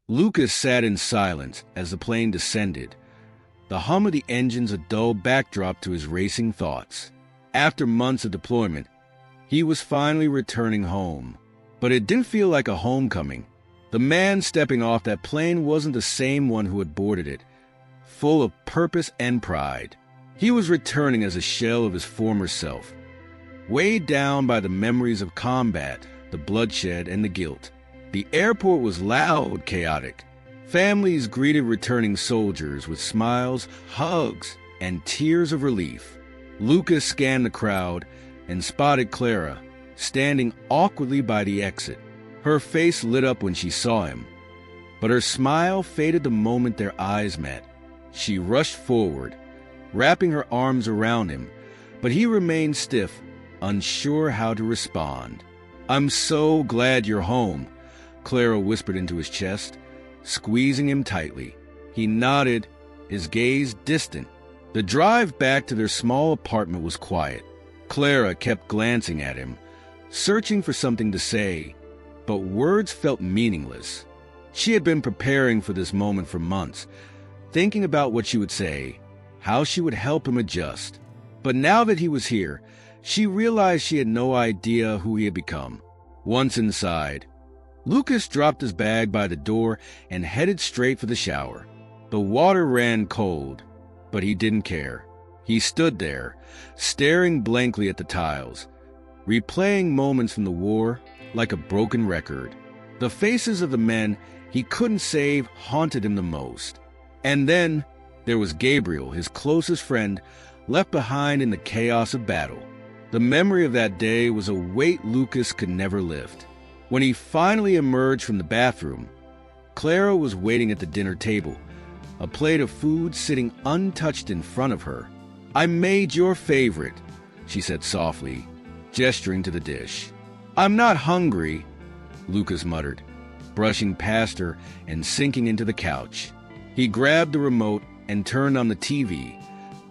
Lucas sat in silence as the plane descended, the hum of the engines a dull backdrop to his racing thoughts. After months of deployment, he was finally returning home. But it didn't feel like a homecoming. The man stepping off that plane wasn't the same one who had boarded it, full of purpose and pride. He was returning as a shell of his former self, weighed down by the memories of combat, the bloodshed, and the guilt. The airport was loud, chaotic. Families greeted returning soldiers with smiles, hugs, and tears of relief. Lucas scanned the crowd and spotted Clara, standing awkwardly by the exit. Her face lit up when she saw him, but her smile faded the moment their eyes met. She rushed forward, wrapping her arms around him, but he remained stiff, unsure how to respond. "I'm so glad you're home," Clara whispered into his chest, squeezing him tightly. He nodded, his gaze distant. The drive back to their small apartment was quiet. Clara kept glancing at him, searching for something to say, but words felt meaningless. She had been preparing for this moment for months, thinking about what she would say, how she would help him adjust. But now that he was here, she realized she had no idea who he had become. Once inside, Lucas dropped his bag by the door and headed straight for the shower. The water ran cold, but he didn't care. He stood there, staring blankly at the tiles, replaying moments from the war like a broken record. The faces of the men he couldn't save haunted him the most. And then there was Gabriel, his closest friend, left behind in the chaos of battle. The memory of that day was a weight Lucas could never lift. When he finally emerged from the bathroom, Clara was waiting at the dinner table, a plate of food sitting untouched in front of her. "I made your favorite," she said softly, gesturing to the dish. "I'm not hungry," Lucas muttered, brushing past her and sinking into the couch. He grabbed the remote and turned on the TV,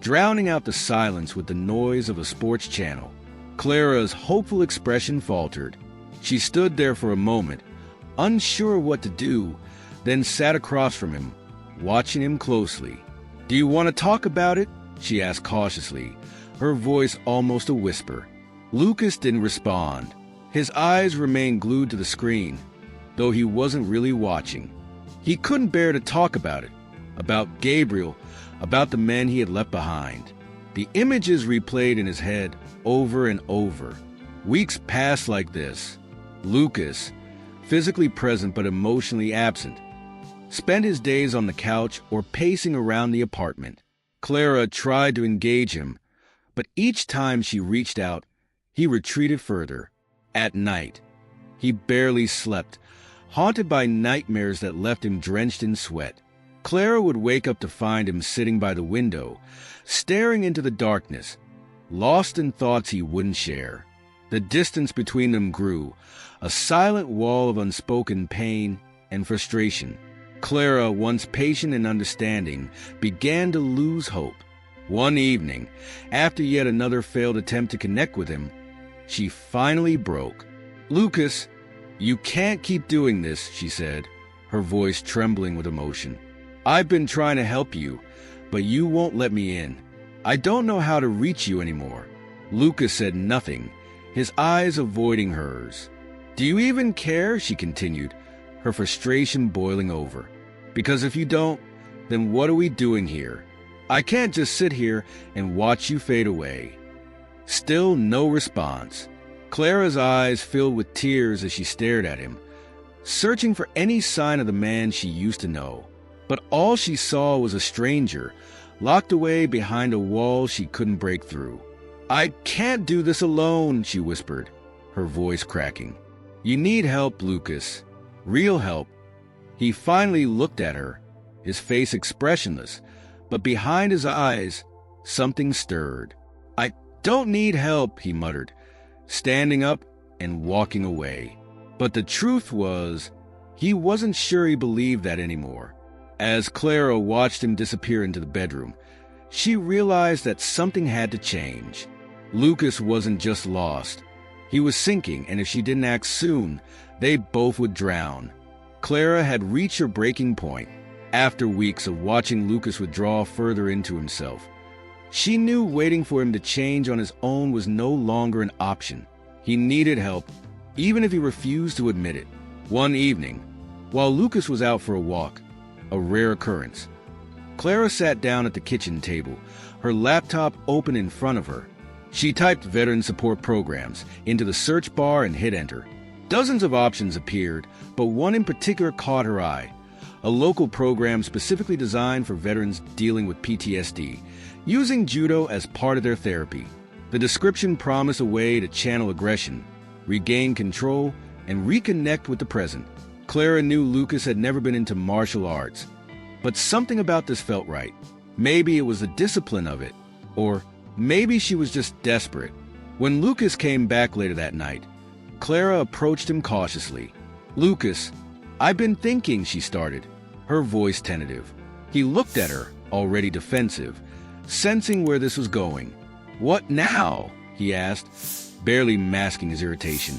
drowning out the silence with the noise of a sports channel. Clara's hopeful expression faltered. She stood there for a moment, unsure what to do, then sat across from him, watching him closely. "Do you want to talk about it?" she asked cautiously, her voice almost a whisper. Lucas didn't respond. His eyes remained glued to the screen, though he wasn't really watching. He couldn't bear to talk about it, about Gabriel, about the men he had left behind. The images replayed in his head over and over. Weeks passed like this. Lucas, physically present but emotionally absent, spent his days on the couch or pacing around the apartment. Clara tried to engage him, but each time she reached out, he retreated further. At night, he barely slept, haunted by nightmares that left him drenched in sweat. Clara would wake up to find him sitting by the window, staring into the darkness, lost in thoughts he wouldn't share. The distance between them grew, a silent wall of unspoken pain and frustration. Clara, once patient and understanding, began to lose hope. One evening, after yet another failed attempt to connect with him, she finally broke. "Lucas, you can't keep doing this," she said, her voice trembling with emotion. "I've been trying to help you, but you won't let me in. I don't know how to reach you anymore." Lucas said nothing, his eyes avoiding hers. "Do you even care?" she continued, her frustration boiling over. "Because if you don't, then what are we doing here? I can't just sit here and watch you fade away." Still no response. Clara's eyes filled with tears as she stared at him, searching for any sign of the man she used to know. But all she saw was a stranger, locked away behind a wall she couldn't break through. "I can't do this alone," she whispered, her voice cracking. "You need help, Lucas. Real help." He finally looked at her, his face expressionless, but behind his eyes, something stirred. "I don't need help," he muttered, standing up and walking away. But the truth was, he wasn't sure he believed that anymore. As Clara watched him disappear into the bedroom, she realized that something had to change. Lucas wasn't just lost. He was sinking, and if she didn't act soon, they both would drown. Clara had reached her breaking point. After weeks of watching Lucas withdraw further into himself, she knew waiting for him to change on his own was no longer an option. He needed help, even if he refused to admit it. One evening, while Lucas was out for a walk, a rare occurrence, Clara sat down at the kitchen table, her laptop open in front of her. She typed veteran support programs into the search bar and hit enter. Dozens of options appeared, but one in particular caught her eye. A local program specifically designed for veterans dealing with PTSD, using Judo as part of their therapy. The description promised a way to channel aggression, regain control, and reconnect with the present. Clara knew Lucas had never been into martial arts, but something about this felt right. Maybe it was the discipline of it, or maybe she was just desperate. When Lucas came back later that night, Clara approached him cautiously. "Lucas, I've been thinking," she started, her voice tentative. He looked at her, already defensive, sensing where this was going. "What now?" he asked, barely masking his irritation.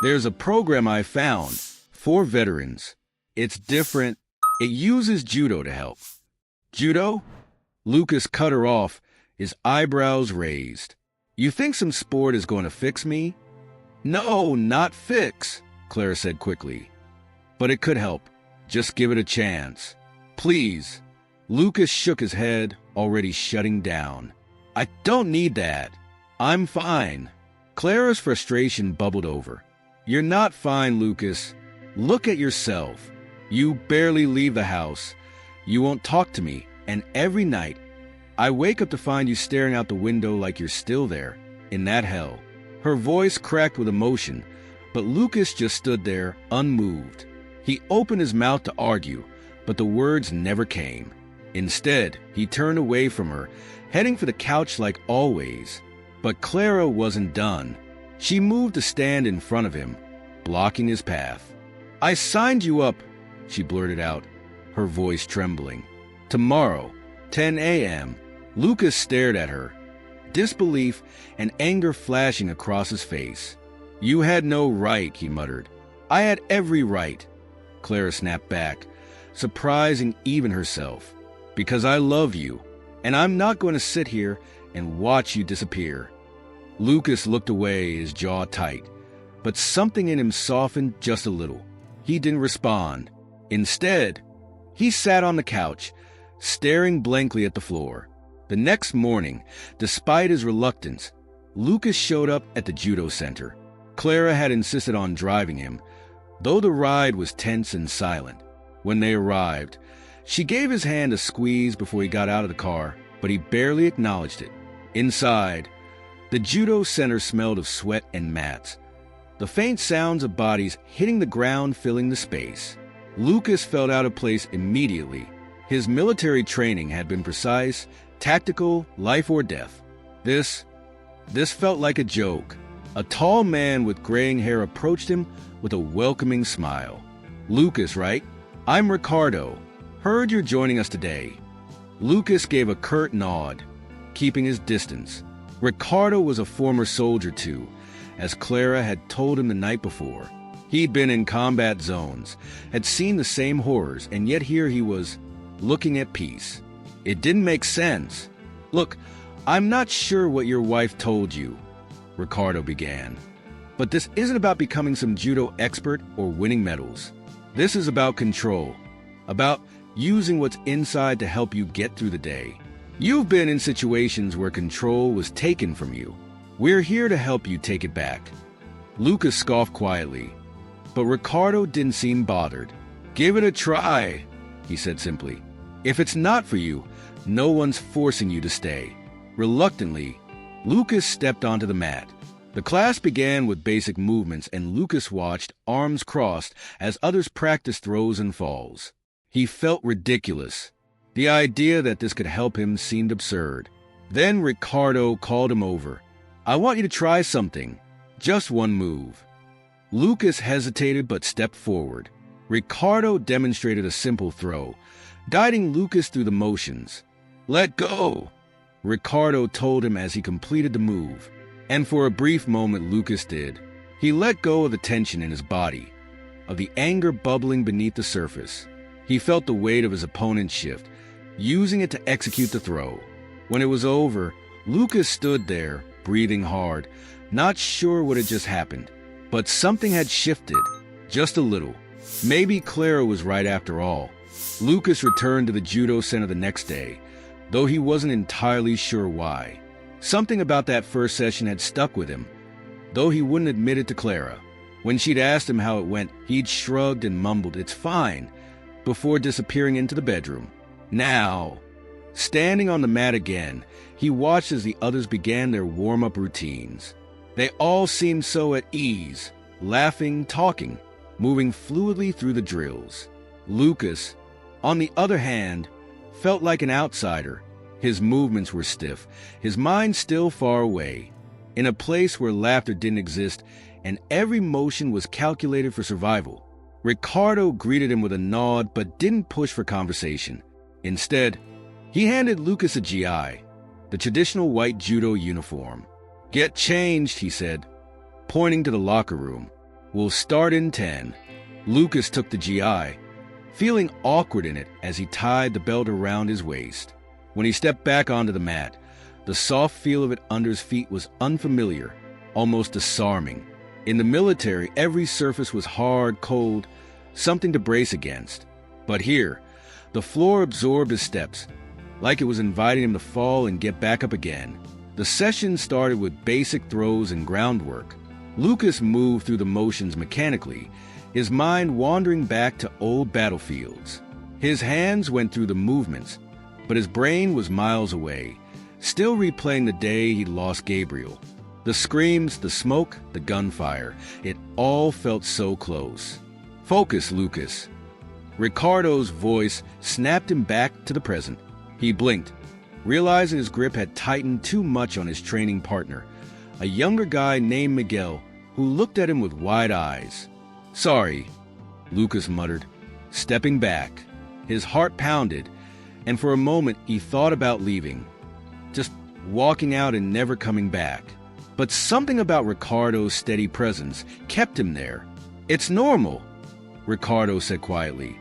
"There's a program I found for veterans. It's different. It uses Judo to help." "Judo?" Lucas cut her off, his eyebrows raised. "You think some sport is going to fix me?" "No, not fix," Clara said quickly. "But it could help. Just give it a chance. Please." Lucas shook his head, already shutting down. "I don't need that. I'm fine." Clara's frustration bubbled over. "You're not fine, Lucas. Look at yourself. You barely leave the house. You won't talk to me, and every night, I wake up to find you staring out the window like you're still there, in that hell." Her voice cracked with emotion, but Lucas just stood there, unmoved. He opened his mouth to argue, but the words never came. Instead, he turned away from her, heading for the couch like always. But Clara wasn't done. She moved to stand in front of him, blocking his path. "I signed you up," she blurted out, her voice trembling. "Tomorrow, 10 a.m. Lucas stared at her, disbelief and anger flashing across his face. "You had no right," he muttered. "I had every right." Clara snapped back, surprising even herself. "Because I love you, and I'm not going to sit here and watch you disappear." Lucas looked away, his jaw tight, but something in him softened just a little. He didn't respond. Instead, he sat on the couch, staring blankly at the floor. The next morning, despite his reluctance, Lucas showed up at the judo center. Clara had insisted on driving him, though the ride was tense and silent. When they arrived, she gave his hand a squeeze before he got out of the car, but he barely acknowledged it. Inside, the judo center smelled of sweat and mats, the faint sounds of bodies hitting the ground filling the space. Lucas felt out of place immediately. His military training had been precise, tactical, life or death. This felt like a joke. A tall man with graying hair approached him with a welcoming smile. "Lucas, right? I'm Ricardo. Heard you're joining us today." Lucas gave a curt nod, keeping his distance. Ricardo was a former soldier too, as Clara had told him the night before. He'd been in combat zones, had seen the same horrors, and yet here he was, looking at peace. It didn't make sense. "Look, I'm not sure what your wife told you," Ricardo began. "But this isn't about becoming some judo expert or winning medals. This is about control, about using what's inside to help you get through the day. You've been in situations where control was taken from you. We're here to help you take it back." Lucas scoffed quietly, but Ricardo didn't seem bothered. "Give it a try," he said simply. "If it's not for you, no one's forcing you to stay." Reluctantly, Lucas stepped onto the mat. The class began with basic movements, and Lucas watched, arms crossed, as others practiced throws and falls. He felt ridiculous. The idea that this could help him seemed absurd. Then Ricardo called him over. "I want you to try something. Just one move." Lucas hesitated but stepped forward. Ricardo demonstrated a simple throw, guiding Lucas through the motions. "Let go," Ricardo told him as he completed the move. And for a brief moment Lucas did. He let go of the tension in his body. of the anger bubbling beneath the surface. He felt the weight of his opponent's shift, using it to execute the throw. When it was over, Lucas stood there, breathing hard, not sure what had just happened. But something had shifted, just a little. Maybe Clara was right after all. Lucas returned to the judo center the next day, though he wasn't entirely sure why. Something about that first session had stuck with him, though he wouldn't admit it to Clara. When she'd asked him how it went, he'd shrugged and mumbled, "It's fine," before disappearing into the bedroom. Now, standing on the mat again, he watched as the others began their warm-up routines. They all seemed so at ease, laughing, talking, moving fluidly through the drills. Lucas, on the other hand, felt like an outsider. His movements were stiff, his mind still far away, in a place where laughter didn't exist and every motion was calculated for survival. Ricardo greeted him with a nod but didn't push for conversation. Instead, he handed Lucas a GI, the traditional white judo uniform. "Get changed," he said, pointing to the locker room. "We'll start in 10. Lucas took the GI, feeling awkward in it as he tied the belt around his waist. When he stepped back onto the mat, the soft feel of it under his feet was unfamiliar, almost disarming. In the military, every surface was hard, cold, something to brace against. But here, the floor absorbed his steps, like it was inviting him to fall and get back up again. The session started with basic throws and groundwork. Lucas moved through the motions mechanically, his mind wandering back to old battlefields. His hands went through the movements, but his brain was miles away, still replaying the day he'd lost Gabriel. The screams, the smoke, the gunfire, it all felt so close. "Focus, Lucas." Ricardo's voice snapped him back to the present. He blinked, realizing his grip had tightened too much on his training partner, a younger guy named Miguel, who looked at him with wide eyes. "Sorry," Lucas muttered, stepping back. His heart pounded, and for a moment he thought about leaving, just walking out and never coming back. But something about Ricardo's steady presence kept him there. "It's normal," Ricardo said quietly,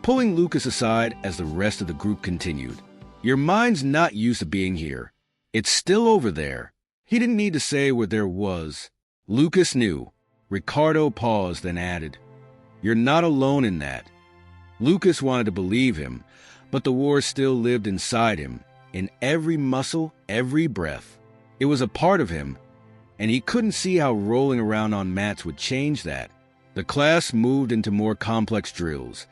pulling Lucas aside as the rest of the group continued. "Your mind's not used to being here. It's still over there." He didn't need to say where there was. Lucas knew. Ricardo paused, then added, "You're not alone in that." Lucas wanted to believe him, but the war still lived inside him, in every muscle, every breath. It was a part of him, and he couldn't see how rolling around on mats would change that. The class moved into more complex drills,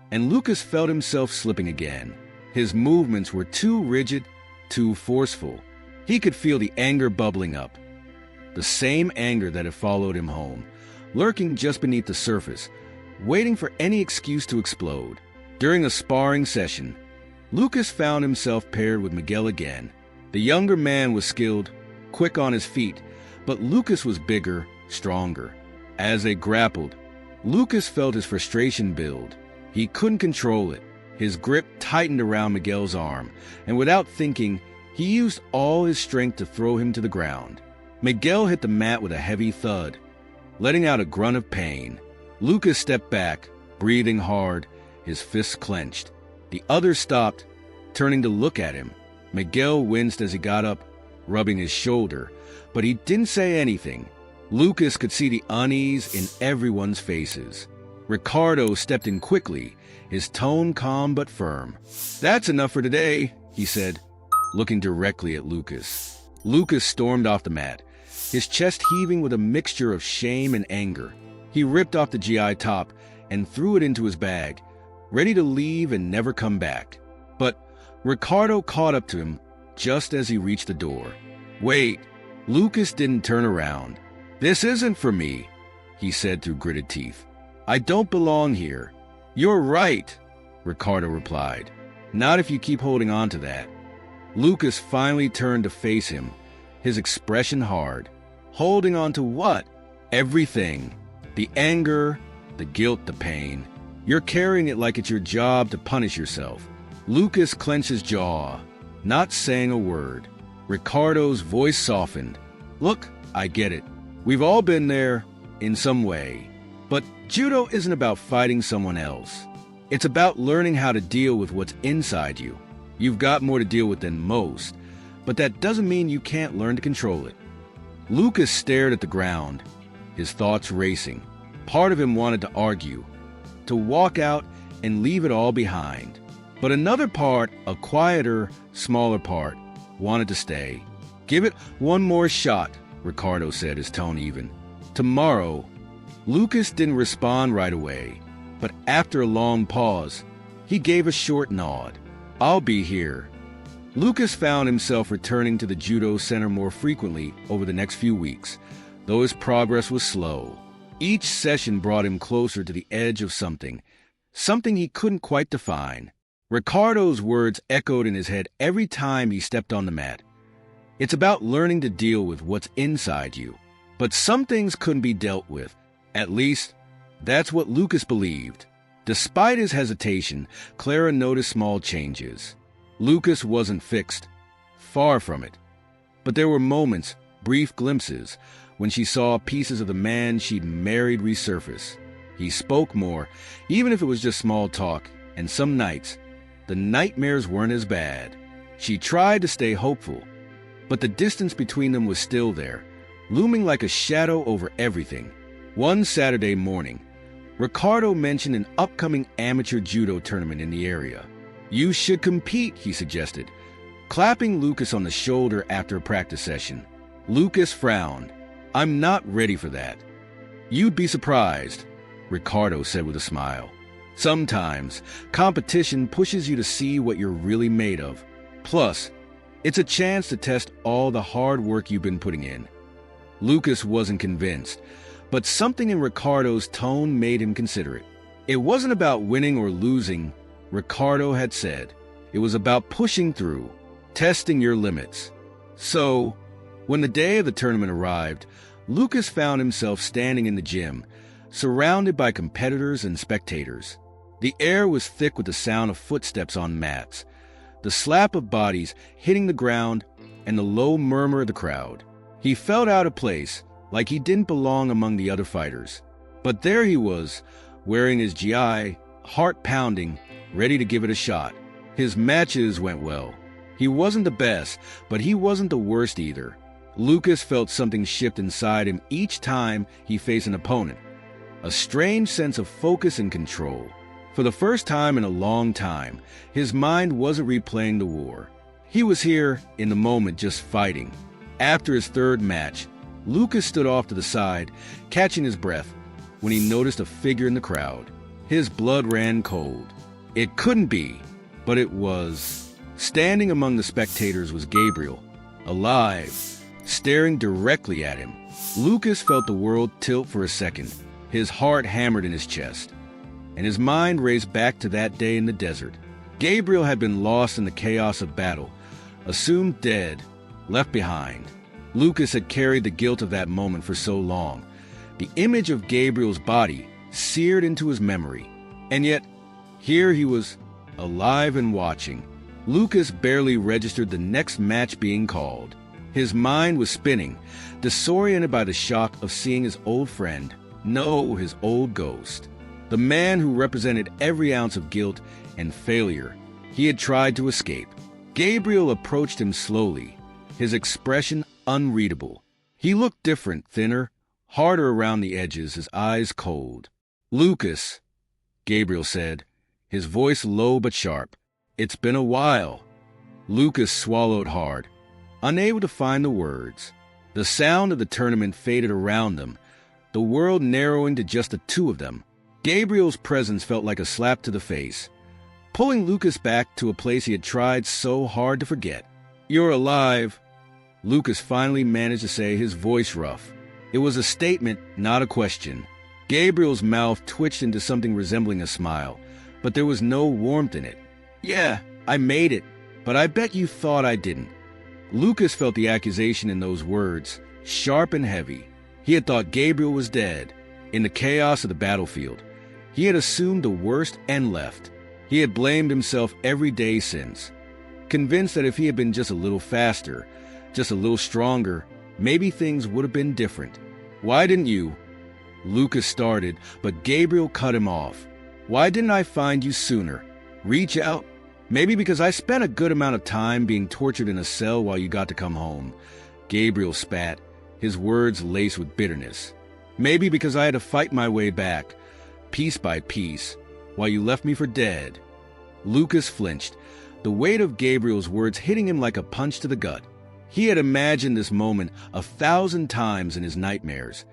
and Lucas felt himself slipping again. His movements were too rigid, too forceful. He could feel the anger bubbling up. The same anger that had followed him home, lurking just beneath the surface, waiting for any excuse to explode. During a sparring session, Lucas found himself paired with Miguel again. The younger man was skilled, quick on his feet, but Lucas was bigger, stronger. As they grappled, Lucas felt his frustration build. He couldn't control it. His grip tightened around Miguel's arm, and without thinking, he used all his strength to throw him to the ground. Miguel hit the mat with a heavy thud, letting out a grunt of pain. Lucas stepped back, breathing hard, his fists clenched. The others stopped, turning to look at him. Miguel winced as he got up, rubbing his shoulder, but he didn't say anything. Lucas could see the unease in everyone's faces. Ricardo stepped in quickly, his tone calm but firm. "That's enough for today," he said, looking directly at Lucas. Lucas stormed off the mat, his chest heaving with a mixture of shame and anger. He ripped off the GI top and threw it into his bag, ready to leave and never come back. But Ricardo caught up to him just as he reached the door. "Wait." Lucas didn't turn around. "This isn't for me," he said through gritted teeth. "I don't belong here." "You're right," Ricardo replied. "Not if you keep holding on to that." Lucas finally turned to face him, his expression hard. "Holding on to what?" "Everything. The anger, the guilt, the pain. You're carrying it like it's your job to punish yourself." Lucas clenched his jaw, not saying a word. Ricardo's voice softened. "Look, I get it. We've all been there, in some way. But judo isn't about fighting someone else. It's about learning how to deal with what's inside you. You've got more to deal with than most, but that doesn't mean you can't learn to control it. Lucas stared at the ground, his thoughts racing. Part of him wanted to argue, to walk out and leave it all behind. But another part, a quieter, smaller part, wanted to stay. "Give it one more shot," Ricardo said, his tone even. "Tomorrow." Lucas didn't respond right away, but after a long pause, he gave a short nod. "I'll be here." Lucas found himself returning to the judo center more frequently over the next few weeks, though his progress was slow. Each session brought him closer to the edge of something he couldn't quite define. Ricardo's words echoed in his head every time he stepped on the mat. It's about learning to deal with what's inside you. But some things couldn't be dealt with. At least, that's what Lucas believed. Despite his hesitation, Clara noticed small changes. Lucas wasn't fixed. Far from it. But there were moments, brief glimpses, when she saw pieces of the man she'd married resurface. He spoke more, even if it was just small talk, and some nights, the nightmares weren't as bad. She tried to stay hopeful, but the distance between them was still there, looming like a shadow over everything. One Saturday morning, Ricardo mentioned an upcoming amateur judo tournament in the area. "You should compete," he suggested, clapping Lucas on the shoulder after a practice session. Lucas frowned. "I'm not ready for that." "You'd be surprised," Ricardo said with a smile. "Sometimes, competition pushes you to see what you're really made of. Plus, it's a chance to test all the hard work you've been putting in." Lucas wasn't convinced, but something in Ricardo's tone made him consider it. It wasn't about winning or losing, Ricardo had said. It was about pushing through, testing your limits. So, when the day of the tournament arrived, Lucas found himself standing in the gym, surrounded by competitors and spectators. The air was thick with the sound of footsteps on mats, the slap of bodies hitting the ground, and the low murmur of the crowd. He felt out of place, like he didn't belong among the other fighters. But there he was, wearing his GI, heart pounding, ready to give it a shot. His matches went well. He wasn't the best, but he wasn't the worst either. Lucas felt something shift inside him each time he faced an opponent. A strange sense of focus and control. For the first time in a long time, his mind wasn't replaying the war. He was here, in the moment, just fighting. After his third match, Lucas stood off to the side, catching his breath, when he noticed a figure in the crowd. His blood ran cold. It couldn't be, but it was. Standing among the spectators was Gabriel, alive, staring directly at him. Lucas felt the world tilt for a second. His heart hammered in his chest, and his mind raced back to that day in the desert. Gabriel had been lost in the chaos of battle, assumed dead, left behind. Lucas had carried the guilt of that moment for so long. The image of Gabriel's body seared into his memory. And yet, here he was, alive and watching. Lucas barely registered the next match being called. His mind was spinning, disoriented by the shock of seeing his old friend, no, his old ghost. The man who represented every ounce of guilt and failure he had tried to escape. Gabriel approached him slowly, his expression unreadable. He looked different, thinner, harder around the edges, his eyes cold. "Lucas," Gabriel said, his voice low but sharp. "It's been a while." Lucas swallowed hard, unable to find the words. The sound of the tournament faded around them, the world narrowing to just the two of them. Gabriel's presence felt like a slap to the face, pulling Lucas back to a place he had tried so hard to forget. "You're alive," Lucas finally managed to say, his voice rough. It was a statement, not a question. Gabriel's mouth twitched into something resembling a smile, but there was no warmth in it. "Yeah, I made it, but I bet you thought I didn't." Lucas felt the accusation in those words, sharp and heavy. He had thought Gabriel was dead. In the chaos of the battlefield, he had assumed the worst and left. He had blamed himself every day since, convinced that if he had been just a little faster, just a little stronger, maybe things would have been different. "Why didn't you?" Lucas started, but Gabriel cut him off. Why didn't I find you sooner? Reach out? Maybe because I spent a good amount of time being tortured in a cell while you got to come home. Gabriel spat, his words laced with bitterness. Maybe because I had to fight my way back, piece by piece, while you left me for dead. Lucas flinched, the weight of Gabriel's words hitting him like a punch to the gut. He had imagined this moment 1,000 times in his nightmares,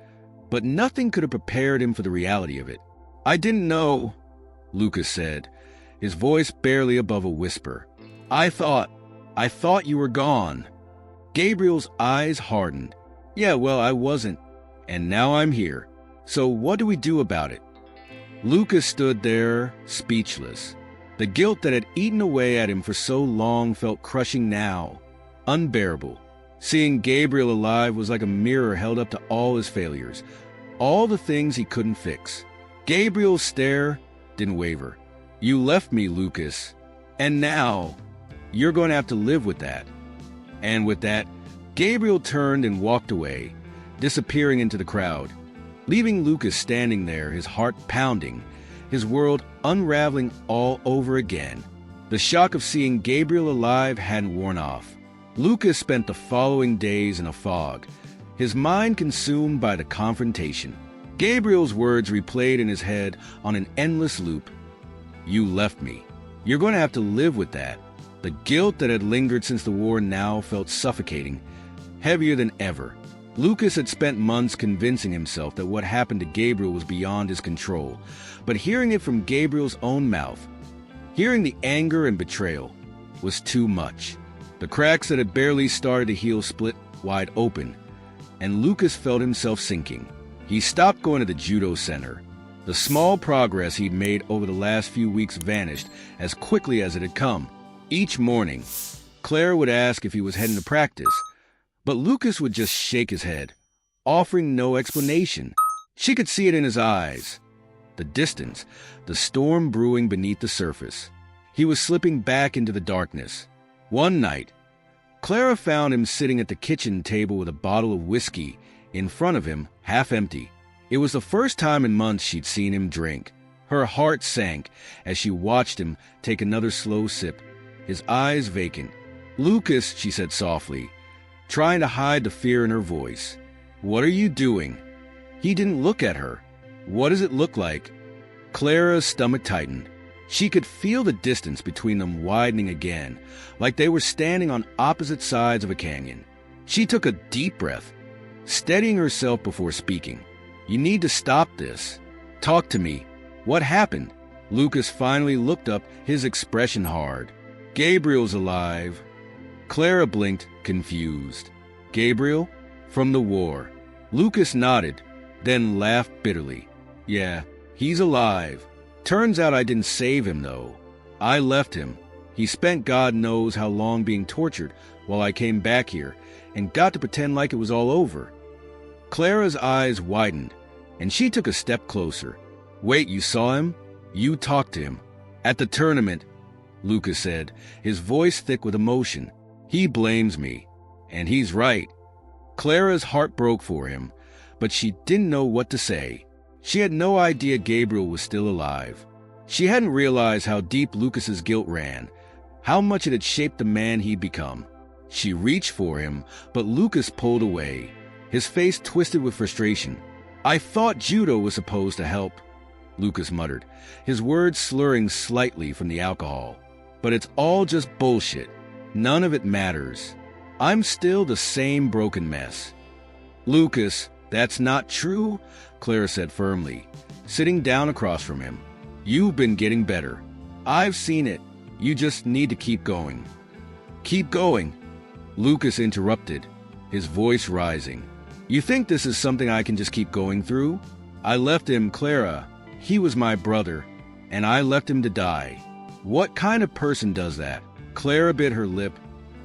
but nothing could have prepared him for the reality of it. I didn't know, Lucas said, his voice barely above a whisper. I thought you were gone. Gabriel's eyes hardened. Yeah, well, I wasn't, and now I'm here. So what do we do about it? Lucas stood there, speechless. The guilt that had eaten away at him for so long felt crushing now, unbearable. Seeing Gabriel alive was like a mirror held up to all his failures, all the things he couldn't fix. Gabriel's stare didn't waver. You left me, Lucas, and now you're going to have to live with that. And with that, Gabriel turned and walked away, disappearing into the crowd, leaving Lucas standing there, his heart pounding, his world unraveling all over again. The shock of seeing Gabriel alive hadn't worn off. Lucas spent the following days in a fog, his mind consumed by the confrontation. Gabriel's words replayed in his head on an endless loop. You left me. You're going to have to live with that. The guilt that had lingered since the war now felt suffocating, heavier than ever. Lucas had spent months convincing himself that what happened to Gabriel was beyond his control, but hearing it from Gabriel's own mouth, hearing the anger and betrayal, was too much. The cracks that had barely started to heal split wide open, and Lucas felt himself sinking. He stopped going to the Judo center. The small progress he'd made over the last few weeks vanished as quickly as it had come. Each morning, Claire would ask if he was heading to practice, but Lucas would just shake his head, offering no explanation. She could see it in his eyes. The distance, the storm brewing beneath the surface. He was slipping back into the darkness. One night, Clara found him sitting at the kitchen table with a bottle of whiskey in front of him, half empty. It was the first time in months she'd seen him drink. Her heart sank as she watched him take another slow sip, his eyes vacant. Lucas, she said softly, trying to hide the fear in her voice. What are you doing? He didn't look at her. What does it look like? Clara's stomach tightened. She could feel the distance between them widening again, like they were standing on opposite sides of a canyon. She took a deep breath, steadying herself before speaking. You need to stop this. Talk to me. What happened? Lucas finally looked up, his expression hard. Gabriel's alive. Clara blinked, confused. Gabriel? From the war. Lucas nodded, then laughed bitterly. Yeah, he's alive. Turns out I didn't save him, though. I left him. He spent God knows how long being tortured while I came back here and got to pretend like it was all over. Clara's eyes widened, and she took a step closer. Wait, you saw him? You talked to him. At the tournament, Lucas said, his voice thick with emotion. He blames me, and he's right. Clara's heart broke for him, but she didn't know what to say. She had no idea Gabriel was still alive. She hadn't realized how deep Lucas's guilt ran, how much it had shaped the man he'd become. She reached for him, but Lucas pulled away, his face twisted with frustration. I thought Judo was supposed to help, Lucas muttered, his words slurring slightly from the alcohol. But it's all just bullshit. None of it matters. I'm still the same broken mess. Lucas, that's not true, Clara said firmly, sitting down across from him. You've been getting better. I've seen it. You just need to keep going. Keep going, Lucas interrupted, his voice rising. You think this is something I can just keep going through? I left him, Clara. He was my brother, and I left him to die. What kind of person does that? Clara bit her lip,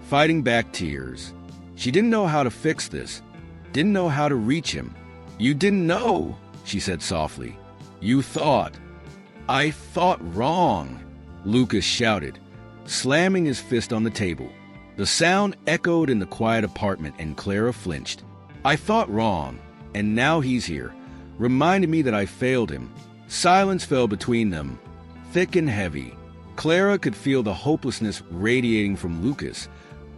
fighting back tears. She didn't know how to fix this, didn't know how to reach him. You didn't know, she said softly. You thought. I thought wrong, Lucas shouted, slamming his fist on the table. The sound echoed in the quiet apartment, and Clara flinched. I thought wrong, and now he's here, reminded me that I failed him. Silence fell between them, thick and heavy. Clara could feel the hopelessness radiating from Lucas,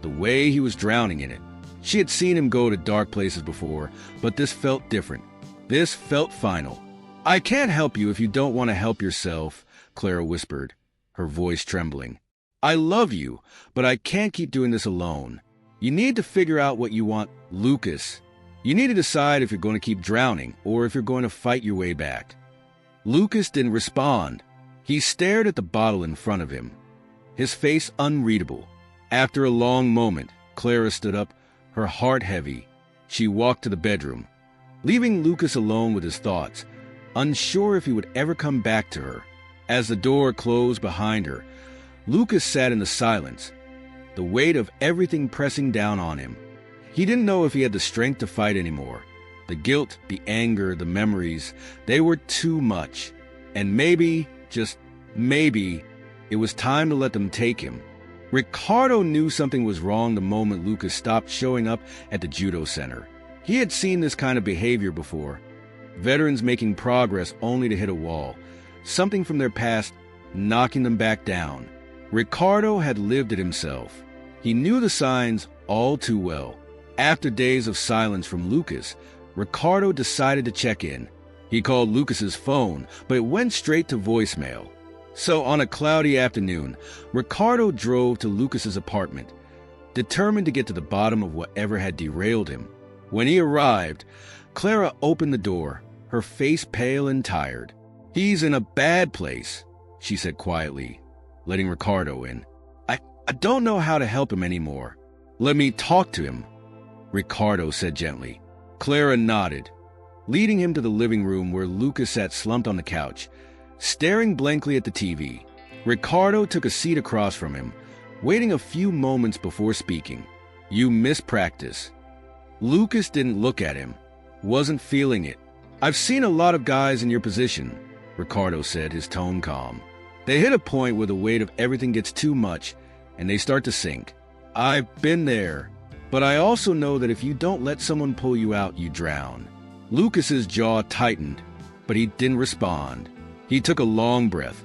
the way he was drowning in it. She had seen him go to dark places before, but this felt different. This felt final. "I can't help you if you don't want to help yourself," Clara whispered, her voice trembling. "I love you, but I can't keep doing this alone. You need to figure out what you want, Lucas. You need to decide if you're going to keep drowning or if you're going to fight your way back." Lucas didn't respond. He stared at the bottle in front of him, his face unreadable. After a long moment, Clara stood up, her heart heavy. She walked to the bedroom, leaving Lucas alone with his thoughts, unsure if he would ever come back to her. As the door closed behind her, Lucas sat in the silence, the weight of everything pressing down on him. He didn't know if he had the strength to fight anymore. The guilt, the anger, the memories, they were too much. And maybe, just maybe, it was time to let them take him. Ricardo knew something was wrong the moment Lucas stopped showing up at the judo center. He had seen this kind of behavior before. Veterans making progress only to hit a wall. Something from their past knocking them back down. Ricardo had lived it himself. He knew the signs all too well. After days of silence from Lucas, Ricardo decided to check in. He called Lucas's phone, but it went straight to voicemail. So on a cloudy afternoon, Ricardo drove to Lucas's apartment, determined to get to the bottom of whatever had derailed him. When he arrived, Clara opened the door, her face pale and tired. "He's in a bad place," she said quietly, letting Ricardo in. I don't know how to help him anymore. Let me talk to him," Ricardo said gently. Clara nodded, leading him to the living room where Lucas sat slumped on the couch, staring blankly at the TV. Ricardo took a seat across from him, waiting a few moments before speaking. "You missed practice." Lucas didn't look at him, wasn't feeling it. "I've seen a lot of guys in your position," Ricardo said, his tone calm. "They hit a point where the weight of everything gets too much and they start to sink. I've been there, but I also know that if you don't let someone pull you out, you drown." Lucas's jaw tightened, but he didn't respond. He took a long breath,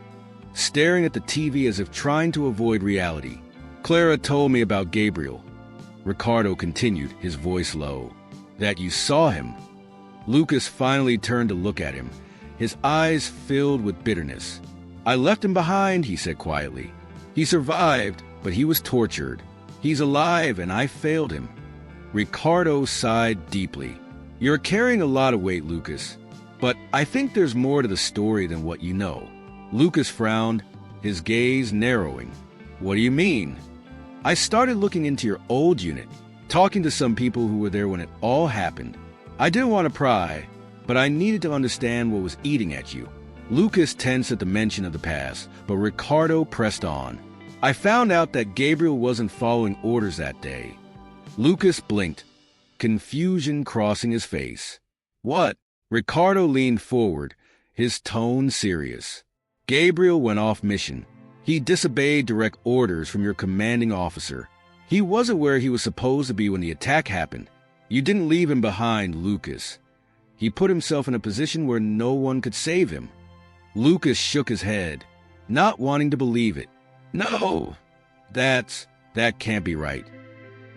staring at the TV as if trying to avoid reality. "Clara told me about Gabriel," Ricardo continued, his voice low. "That you saw him." Lucas finally turned to look at him, his eyes filled with bitterness. "I left him behind," he said quietly. "He survived, but he was tortured. He's alive, and I failed him." Ricardo sighed deeply. "You're carrying a lot of weight, Lucas, but I think there's more to the story than what you know." Lucas frowned, his gaze narrowing. "What do you mean?" "I started looking into your old unit, talking to some people who were there when it all happened. I didn't want to pry, but I needed to understand what was eating at you." Lucas tensed at the mention of the past, but Ricardo pressed on. "I found out that Gabriel wasn't following orders that day." Lucas blinked, confusion crossing his face. "What?" Ricardo leaned forward, his tone serious. "Gabriel went off mission. He disobeyed direct orders from your commanding officer. He wasn't where he was supposed to be when the attack happened. You didn't leave him behind, Lucas. He put himself in a position where no one could save him." Lucas shook his head, not wanting to believe it. "No, that can't be right."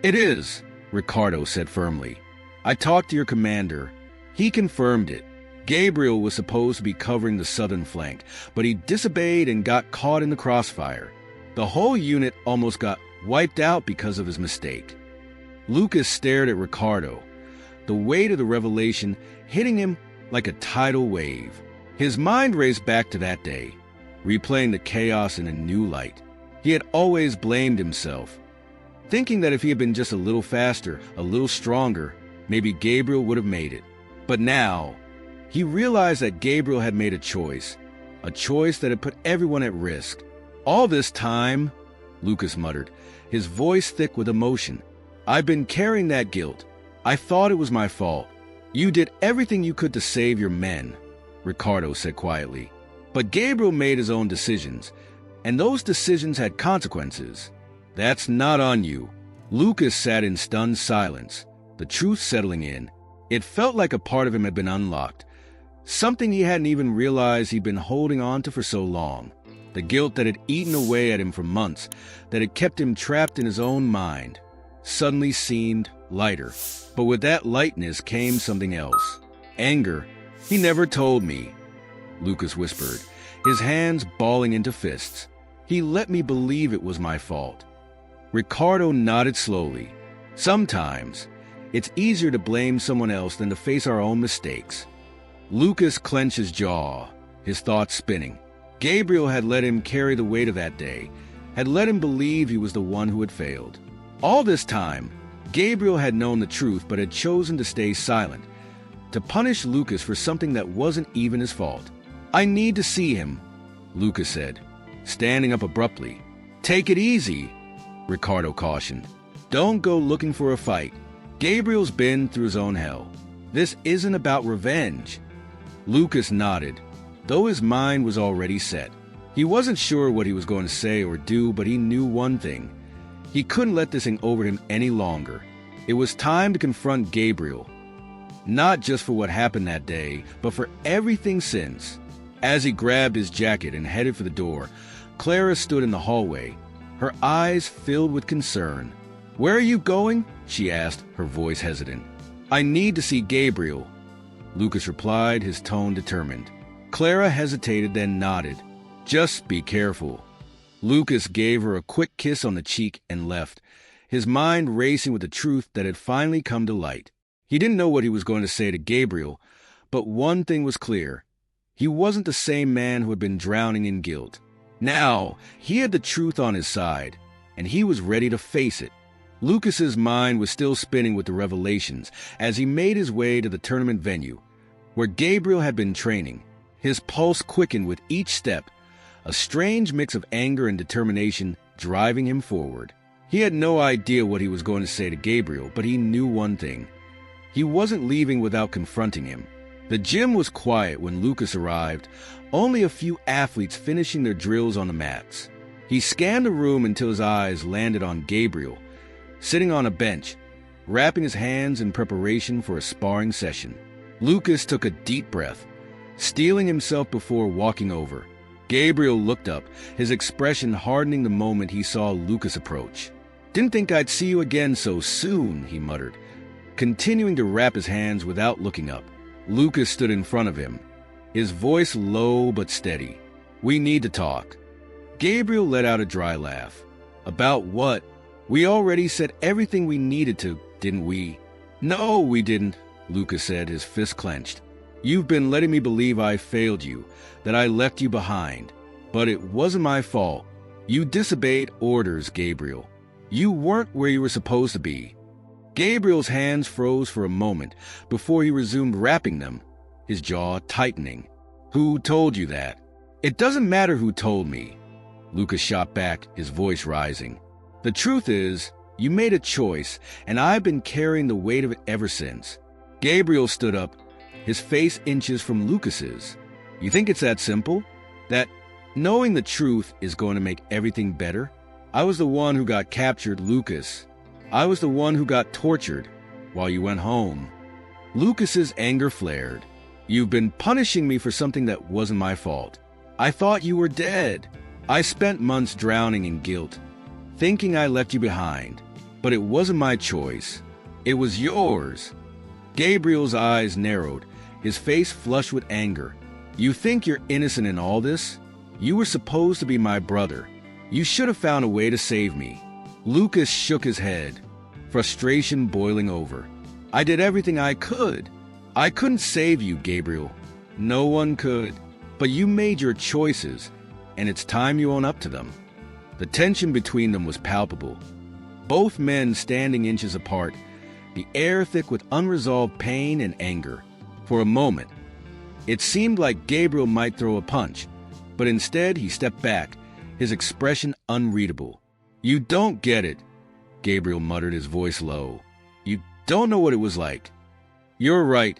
"It is," Ricardo said firmly. "I talked to your commander. He confirmed it. Gabriel was supposed to be covering the southern flank, but he disobeyed and got caught in the crossfire. The whole unit almost got wiped out because of his mistake." Lucas stared at Ricardo, the weight of the revelation hitting him like a tidal wave. His mind raced back to that day, replaying the chaos in a new light. He had always blamed himself, thinking that if he had been just a little faster, a little stronger, maybe Gabriel would have made it. But now, he realized that Gabriel had made a choice that had put everyone at risk. "All this time," Lucas muttered, his voice thick with emotion, "I've been carrying that guilt. I thought it was my fault." "You did everything you could to save your men," Ricardo said quietly. "But Gabriel made his own decisions, and those decisions had consequences. That's not on you." Lucas sat in stunned silence, the truth settling in. It felt like a part of him had been unlocked, something he hadn't even realized he'd been holding on to for so long. The guilt that had eaten away at him for months, that had kept him trapped in his own mind, suddenly seemed lighter. But with that lightness came something else. Anger. "He never told me," Lucas whispered, his hands balling into fists. "He let me believe it was my fault." Ricardo nodded slowly. "Sometimes, it's easier to blame someone else than to face our own mistakes." Lucas clenched his jaw, his thoughts spinning. Gabriel had let him carry the weight of that day, had let him believe he was the one who had failed. All this time, Gabriel had known the truth but had chosen to stay silent, to punish Lucas for something that wasn't even his fault. "I need to see him," Lucas said, standing up abruptly. "Take it easy," Ricardo cautioned. "Don't go looking for a fight. Gabriel's been through his own hell. This isn't about revenge." Lucas nodded, though his mind was already set. He wasn't sure what he was going to say or do, but he knew one thing. He couldn't let this hang over him any longer. It was time to confront Gabriel, not just for what happened that day, but for everything since. As he grabbed his jacket and headed for the door, Clara stood in the hallway, her eyes filled with concern. "Where are you going?" she asked, her voice hesitant. "I need to see Gabriel," Lucas replied, his tone determined. Clara hesitated, then nodded. "Just be careful." Lucas gave her a quick kiss on the cheek and left, his mind racing with the truth that had finally come to light. He didn't know what he was going to say to Gabriel, but one thing was clear. He wasn't the same man who had been drowning in guilt. Now, he had the truth on his side, and he was ready to face it. Lucas's mind was still spinning with the revelations as he made his way to the tournament venue, where Gabriel had been training. His pulse quickened with each step, a strange mix of anger and determination driving him forward. He had no idea what he was going to say to Gabriel, but he knew one thing. He wasn't leaving without confronting him. The gym was quiet when Lucas arrived, only a few athletes finishing their drills on the mats. He scanned the room until his eyes landed on Gabriel, sitting on a bench, wrapping his hands in preparation for a sparring session. Lucas took a deep breath, steeling himself before walking over. Gabriel looked up, his expression hardening the moment he saw Lucas approach. "Didn't think I'd see you again so soon," he muttered, continuing to wrap his hands without looking up. Lucas stood in front of him, his voice low but steady. "We need to talk." Gabriel let out a dry laugh. "About what? We already said everything we needed to, didn't we?" "No, we didn't," Lucas said, his fist clenched. "You've been letting me believe I failed you, that I left you behind. But it wasn't my fault. You disobeyed orders, Gabriel. You weren't where you were supposed to be." Gabriel's hands froze for a moment before he resumed wrapping them, his jaw tightening. "Who told you that?" "It doesn't matter who told me," Lucas shot back, his voice rising. "The truth is, you made a choice, and I've been carrying the weight of it ever since." Gabriel stood up, his face inches from Lucas's. "You think it's that simple? That knowing the truth is going to make everything better? I was the one who got captured, Lucas. I was the one who got tortured while you went home." Lucas's anger flared. "You've been punishing me for something that wasn't my fault. I thought you were dead. I spent months drowning in guilt, thinking I left you behind. But it wasn't my choice. It was yours." Gabriel's eyes narrowed, his face flushed with anger. "You think you're innocent in all this? You were supposed to be my brother. You should have found a way to save me." Lucas shook his head, frustration boiling over. "I did everything I could. I couldn't save you, Gabriel. No one could. But you made your choices, and it's time you own up to them." The tension between them was palpable. Both men standing inches apart, the air thick with unresolved pain and anger. For a moment, it seemed like Gabriel might throw a punch, but instead he stepped back, his expression unreadable. "You don't get it," Gabriel muttered, his voice low. "You don't know what it was like." "You're right,"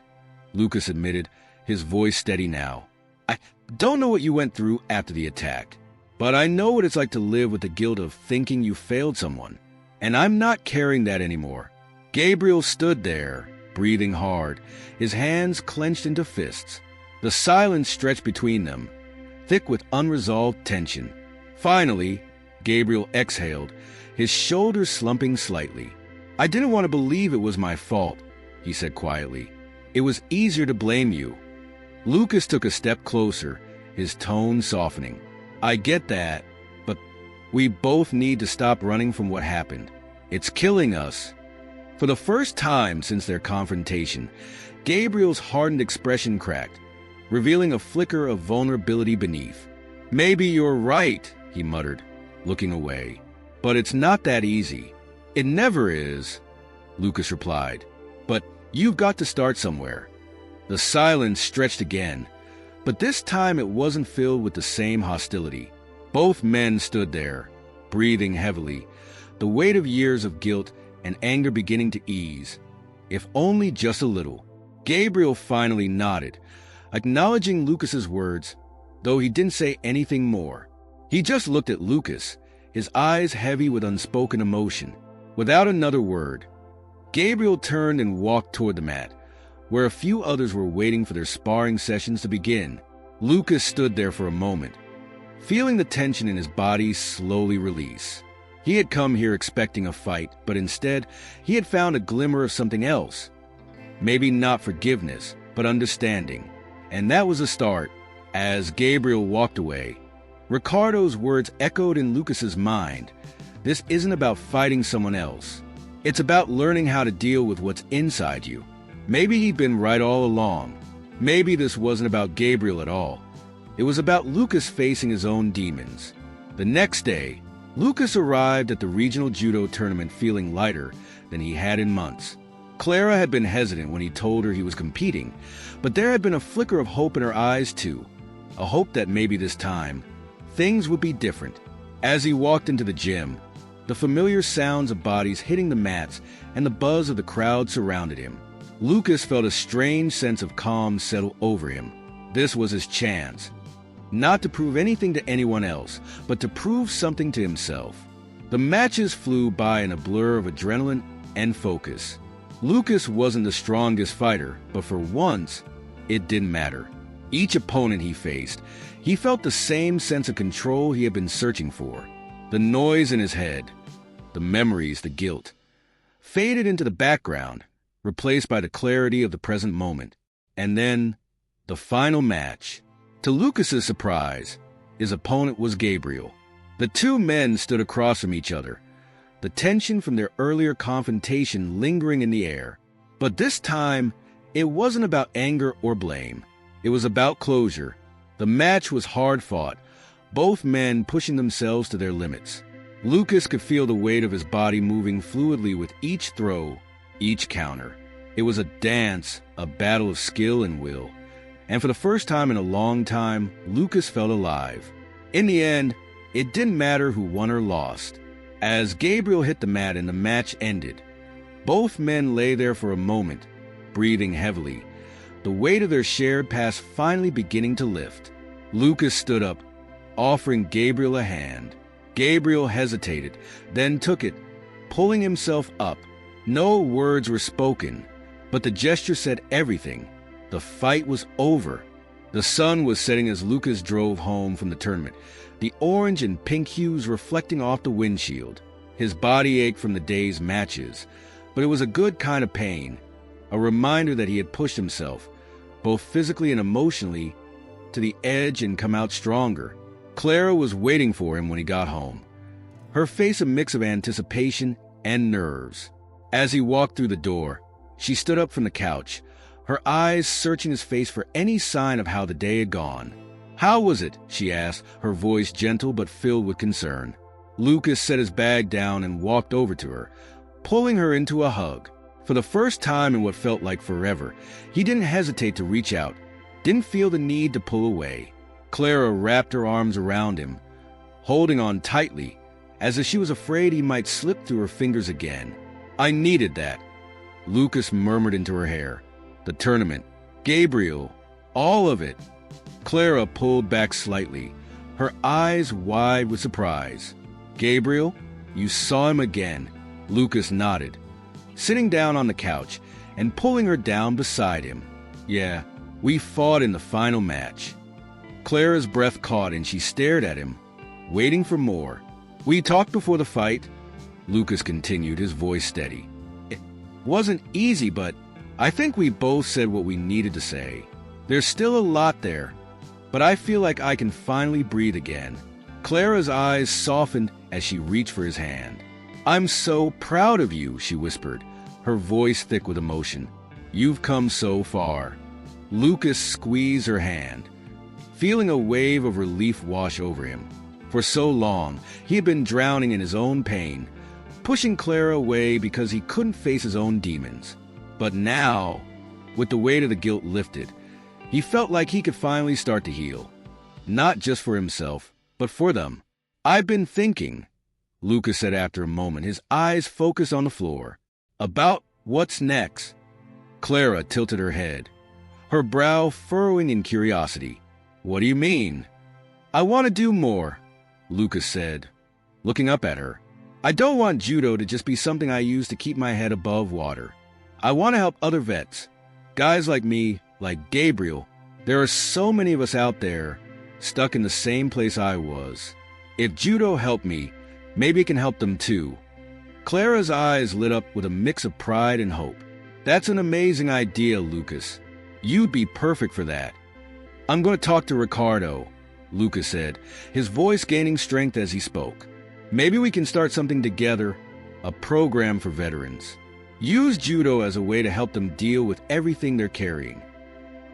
Lucas admitted, his voice steady now. "I don't know what you went through after the attack, but I know what it's like to live with the guilt of thinking you failed someone. And I'm not carrying that anymore." Gabriel stood there, breathing hard, his hands clenched into fists. The silence stretched between them, thick with unresolved tension. Finally, Gabriel exhaled, his shoulders slumping slightly. "I didn't want to believe it was my fault," he said quietly. "It was easier to blame you." Lucas took a step closer, his tone softening. "I get that, but we both need to stop running from what happened. It's killing us." For the first time since their confrontation, Gabriel's hardened expression cracked, revealing a flicker of vulnerability beneath. "Maybe you're right," he muttered, looking away. "But it's not that easy." "It never is," Lucas replied. "But you've got to start somewhere." The silence stretched again, but this time it wasn't filled with the same hostility. Both men stood there, breathing heavily, the weight of years of guilt and anger beginning to ease, if only just a little. Gabriel finally nodded, acknowledging Lucas's words, though he didn't say anything more. He just looked at Lucas, his eyes heavy with unspoken emotion. Without another word, Gabriel turned and walked toward the mat, where a few others were waiting for their sparring sessions to begin. Lucas stood there for a moment, feeling the tension in his body slowly release. He had come here expecting a fight, but instead, he had found a glimmer of something else. Maybe not forgiveness, but understanding. And that was a start. As Gabriel walked away, Ricardo's words echoed in Lucas's mind. This isn't about fighting someone else. It's about learning how to deal with what's inside you. Maybe he'd been right all along. Maybe this wasn't about Gabriel at all. It was about Lucas facing his own demons. The next day, Lucas arrived at the regional judo tournament feeling lighter than he had in months. Clara had been hesitant when he told her he was competing, but there had been a flicker of hope in her eyes too, a hope that maybe this time, things would be different. As he walked into the gym, the familiar sounds of bodies hitting the mats and the buzz of the crowd surrounded him. Lucas felt a strange sense of calm settle over him. This was his chance. Not to prove anything to anyone else, but to prove something to himself. The matches flew by in a blur of adrenaline and focus. Lucas wasn't the strongest fighter, but for once, it didn't matter. Each opponent he faced, he felt the same sense of control he had been searching for. The noise in his head, the memories, the guilt, faded into the background, replaced by the clarity of the present moment. And then, the final match. To Lucas's surprise, his opponent was Gabriel. The two men stood across from each other, the tension from their earlier confrontation lingering in the air. But this time, it wasn't about anger or blame. It was about closure. The match was hard-fought, both men pushing themselves to their limits. Lucas could feel the weight of his body moving fluidly with each throw, each counter. It was a dance, a battle of skill and will. And for the first time in a long time, Lucas felt alive. In the end, it didn't matter who won or lost. As Gabriel hit the mat and the match ended, both men lay there for a moment, breathing heavily, the weight of their shared past finally beginning to lift. Lucas stood up, offering Gabriel a hand. Gabriel hesitated, then took it, pulling himself up. No words were spoken, but the gesture said everything. The fight was over. The sun was setting as Lucas drove home from the tournament, the orange and pink hues reflecting off the windshield. His body ached from the day's matches, but it was a good kind of pain, a reminder that he had pushed himself, both physically and emotionally, to the edge and come out stronger. Clara was waiting for him when he got home, her face a mix of anticipation and nerves. As he walked through the door, she stood up from the couch, her eyes searching his face for any sign of how the day had gone. "How was it?" she asked, her voice gentle but filled with concern. Lucas set his bag down and walked over to her, pulling her into a hug. For the first time in what felt like forever, he didn't hesitate to reach out, didn't feel the need to pull away. Clara wrapped her arms around him, holding on tightly, as if she was afraid he might slip through her fingers again. "I needed that," Lucas murmured into her hair. "The tournament, Gabriel, all of it." Clara pulled back slightly, her eyes wide with surprise. "Gabriel, you saw him again?" Lucas nodded, sitting down on the couch and pulling her down beside him. "Yeah, We fought in the final match. Clara's breath caught and she stared at him, waiting for more. We talked before the fight, Lucas continued, his voice steady. It wasn't easy, but I think we both said what we needed to say. There's still a lot there, but I feel like I can finally breathe again. Clara's eyes softened as she reached for his hand. I'm so proud of you, she whispered, her voice thick with emotion. You've come so far. Lucas squeezed her hand, feeling a wave of relief wash over him. For so long, he had been drowning in his own pain, pushing Clara away because he couldn't face his own demons. But now, with the weight of the guilt lifted, he felt like he could finally start to heal. Not just for himself, but for them. I've been thinking, Lucas said after a moment, his eyes focused on the floor. About what's next? Clara tilted her head, her brow furrowing in curiosity. What do you mean? I want to do more, Lucas said, looking up at her. I don't want judo to just be something I use to keep my head above water. I want to help other vets, guys like me, like Gabriel. There are so many of us out there stuck in the same place I was. If judo helped me, maybe it can help them too. Clara's eyes lit up with a mix of pride and hope. That's an amazing idea, Lucas. You'd be perfect for that. I'm going to talk to Ricardo, Lucas said, his voice gaining strength as he spoke. Maybe we can start something together, a program for veterans. Use judo as a way to help them deal with everything they're carrying.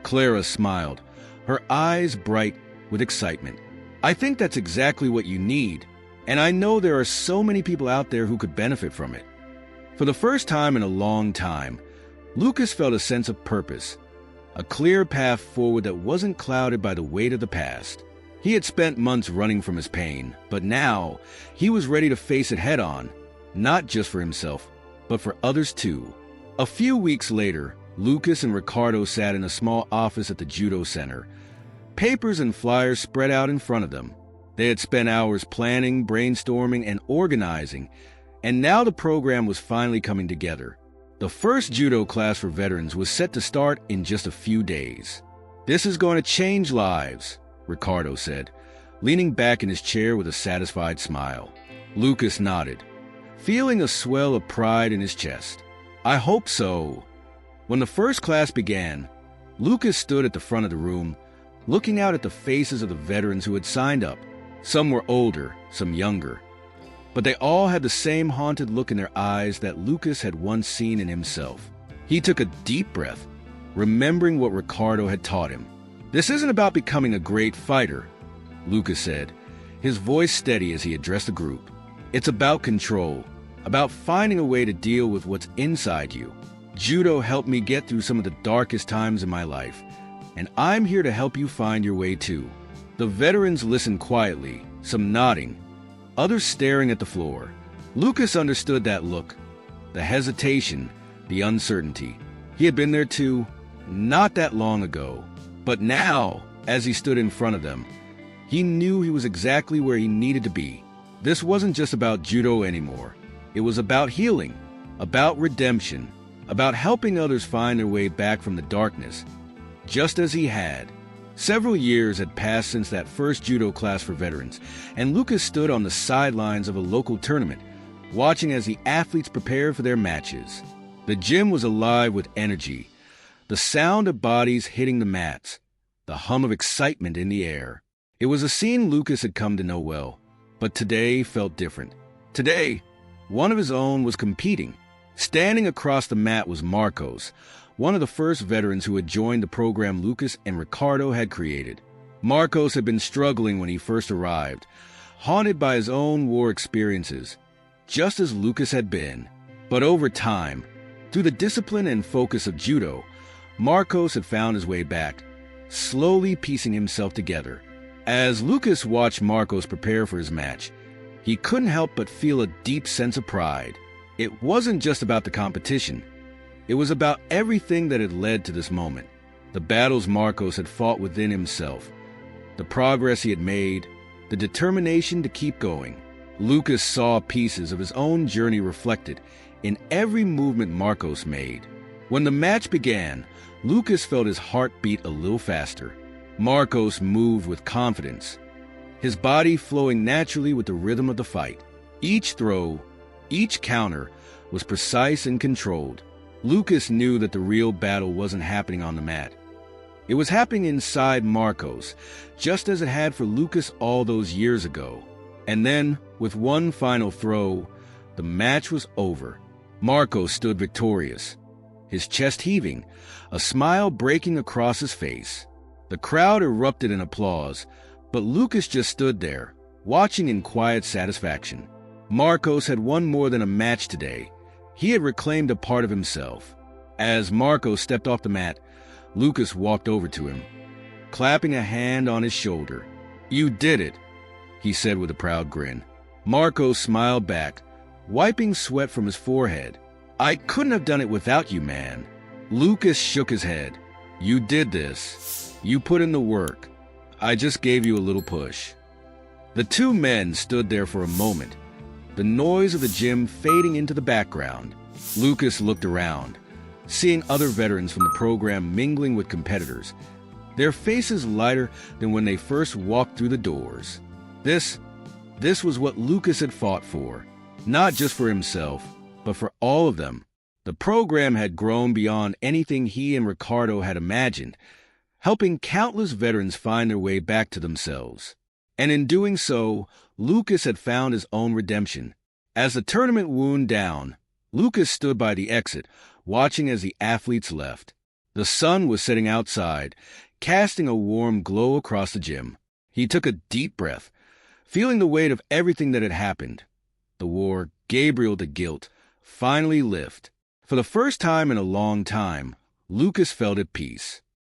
Clara smiled, her eyes bright with excitement. I think that's exactly what you need, and I know there are so many people out there who could benefit from it. For the first time in a long time, Lucas felt a sense of purpose, a clear path forward that wasn't clouded by the weight of the past. He had spent months running from his pain, but now he was ready to face it head-on, not just for himself, but for others too. A few weeks later, Lucas and Ricardo sat in a small office at the Judo Center. Papers and flyers spread out in front of them. They had spent hours planning, brainstorming, and organizing, and now the program was finally coming together. The first judo class for veterans was set to start in just a few days. This is going to change lives, Ricardo said, leaning back in his chair with a satisfied smile. Lucas nodded, feeling a swell of pride in his chest. I hope so. When the first class began, Lucas stood at the front of the room, looking out at the faces of the veterans who had signed up. Some were older, some younger, but they all had the same haunted look in their eyes that Lucas had once seen in himself. He took a deep breath, remembering what Ricardo had taught him. This isn't about becoming a great fighter, Lucas said, his voice steady as he addressed the group. It's about control, about finding a way to deal with what's inside you. Judo helped me get through some of the darkest times in my life, and I'm here to help you find your way too. The veterans listened quietly, some nodding, others staring at the floor. Lucas understood that look, the hesitation, the uncertainty. He had been there too, not that long ago. But now, as he stood in front of them, he knew he was exactly where he needed to be. This wasn't just about judo anymore. It was about healing, about redemption, about helping others find their way back from the darkness, just as he had. Several years had passed since that first judo class for veterans, and Lucas stood on the sidelines of a local tournament, watching as the athletes prepared for their matches. The gym was alive with energy, the sound of bodies hitting the mats, the hum of excitement in the air. It was a scene Lucas had come to know well, but today felt different. Today, one of his own was competing. Standing across the mat was Marcos, one of the first veterans who had joined the program Lucas and Ricardo had created. Marcos had been struggling when he first arrived, haunted by his own war experiences, just as Lucas had been. But over time, through the discipline and focus of judo, Marcos had found his way back, slowly piecing himself together. As Lucas watched Marcos prepare for his match, he couldn't help but feel a deep sense of pride. It wasn't just about the competition. It was about everything that had led to this moment. The battles Marcos had fought within himself, the progress he had made, the determination to keep going. Lucas saw pieces of his own journey reflected in every movement Marcos made. When the match began, Lucas felt his heart beat a little faster. Marcos moved with confidence, his body flowing naturally with the rhythm of the fight. Each throw, each counter was precise and controlled. Lucas knew that the real battle wasn't happening on the mat. It was happening inside Marcos, just as it had for Lucas all those years ago. And then, with one final throw, the match was over. Marcos stood victorious, his chest heaving, a smile breaking across his face. The crowd erupted in applause, but Lucas just stood there, watching in quiet satisfaction. Marcos had won more than a match today. He had reclaimed a part of himself. As Marcos stepped off the mat, Lucas walked over to him, clapping a hand on his shoulder. "You did it," he said with a proud grin. Marcos smiled back, wiping sweat from his forehead. "I couldn't have done it without you, man." Lucas shook his head. "You did this. You put in the work. I just gave you a little push." The two men stood there for a moment, the noise of the gym fading into the background. Lucas looked around, seeing other veterans from the program mingling with competitors, their faces lighter than when they first walked through the doors. This was what Lucas had fought for, not just for himself, but for all of them. The program had grown beyond anything he and Ricardo had imagined, helping countless veterans find their way back to themselves. And in doing so, Lucas had found his own redemption. As the tournament wound down, Lucas stood by the exit, watching as the athletes left. The sun was setting outside, casting a warm glow across the gym. He took a deep breath, feeling the weight of everything that had happened. The war, Gabriel the guilt, finally lift. For the first time in a long time, Lucas felt at peace.